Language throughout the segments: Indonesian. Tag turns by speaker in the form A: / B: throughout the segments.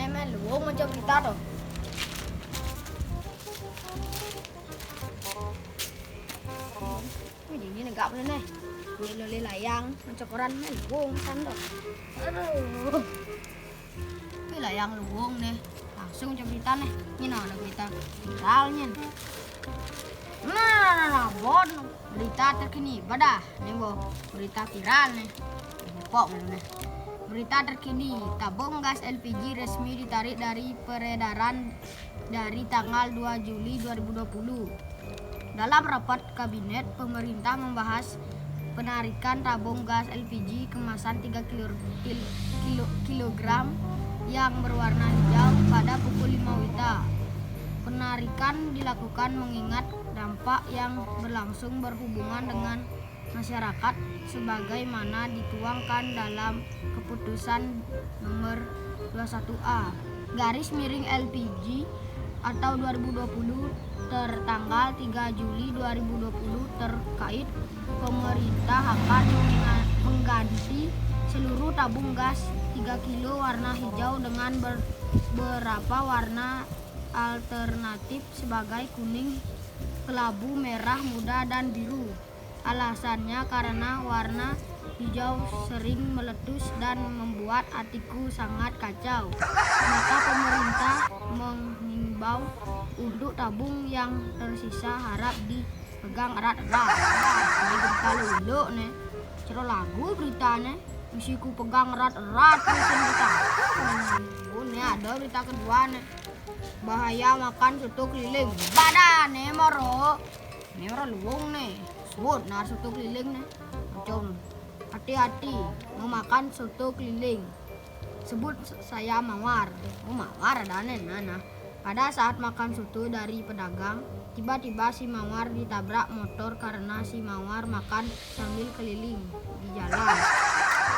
A: Nih melu macam berita tuh. Ini negak boleh nih. Lele layang macam koran melu kan tuh. Aduh. Ini layang luwung nih. Langsung macam berita nih. Ini ada berita viralnya. Nah, bon berita terkini, badah nih bo berita viral nih. Pok nih. Berita terkini, tabung gas LPG resmi ditarik dari peredaran dari tanggal 2 Juli 2020. Dalam rapat kabinet, pemerintah membahas penarikan tabung gas LPG kemasan 3 kg yang berwarna hijau pada pukul 5 WITA. Penarikan dilakukan mengingat dampak yang berlangsung berhubungan dengan masyarakat sebagaimana dituangkan dalam keputusan nomor 21A garis miring LPG atau 2020 tertanggal 3 Juli 2020 terkait pemerintah akan mengganti seluruh tabung gas 3 kilo warna hijau dengan beberapa warna alternatif sebagai kuning, kelabu, merah muda, dan biru. Alasannya karena warna hijau sering meletus dan membuat hatiku sangat kacau. Maka pemerintah mengimbau untuk tabung yang tersisa harap dipegang erat-erat. Ini berita dulu nih. Cerita lagu beritanya. Misiku pegang erat-erat berita. Ini ada berita kedua nih. Bahaya makan soto keliling. Badan nih moro. Ini orang luwung nih. Sebut nah soto keliling nih. Macam hati-hati memakan soto keliling. Sebut saya Mawar. Oh Mawar ada nih. Nah. Pada saat makan soto dari pedagang, tiba-tiba si Mawar ditabrak motor karena si Mawar makan sambil keliling di jalan.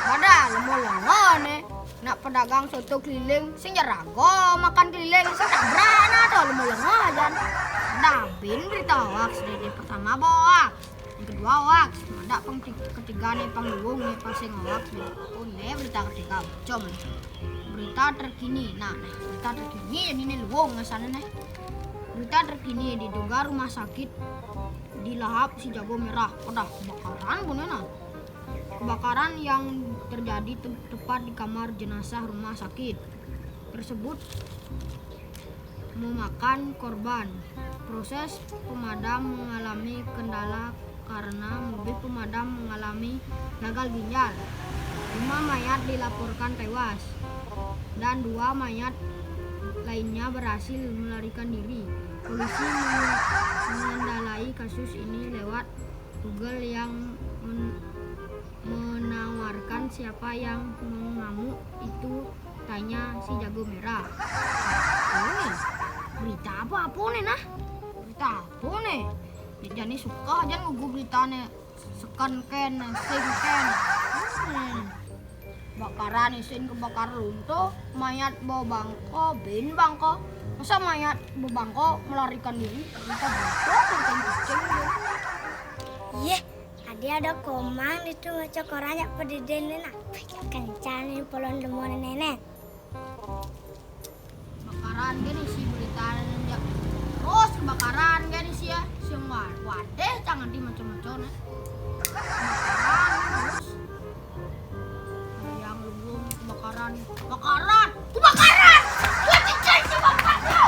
A: Pada lemo-lemo nih. Nak pedagang soto keliling sing jarago makan keliling sing tabrak nah tuh lemo-lemo aja. Dabin berita hoax dari pertama boak. Yang kedua hoax, ada ketiga nih panggung nih pasing hoax nih. Oh nih berita ketiga com. Berita terkini. Nah, berita terkini jadi nih luwung ngasana nih. Berita terkini diduga rumah sakit dilahap si jago merah. Udah kebakaran bunena. Kebakaran yang terjadi tepat di kamar jenazah rumah sakit tersebut memakan korban. Proses pemadam mengalami kendala karena mobil pemadam mengalami gagal ginjal. 5 mayat dilaporkan tewas dan 2 mayat lainnya berhasil melarikan diri. Polisi mengendalai kasus ini lewat Google yang menawarkan siapa yang mengamuk itu, tanya si jago merah. Oh, berita apa nih nah? Berita apa nih? Jadi suka aja nunggu beritanya sekan ken, sing ken. Bakaran isin kebakaran runtuh, mayat bawa bangko, bin bangko. Masa mayat bawa bangko melarikan diri? Kita bangko kucing.
B: Iya, tadi ada komang itu ngecek orangnya pada dene nah. Kencang polon lemon nenek.
A: Bakaran gini sih beritanya. Terus kebakaran gini sih ya. Semua wadah jangan di macam-macam ya. Kebakaran terus yang belum kebakaran. Kebakaran! Gua cicing si bapaknya.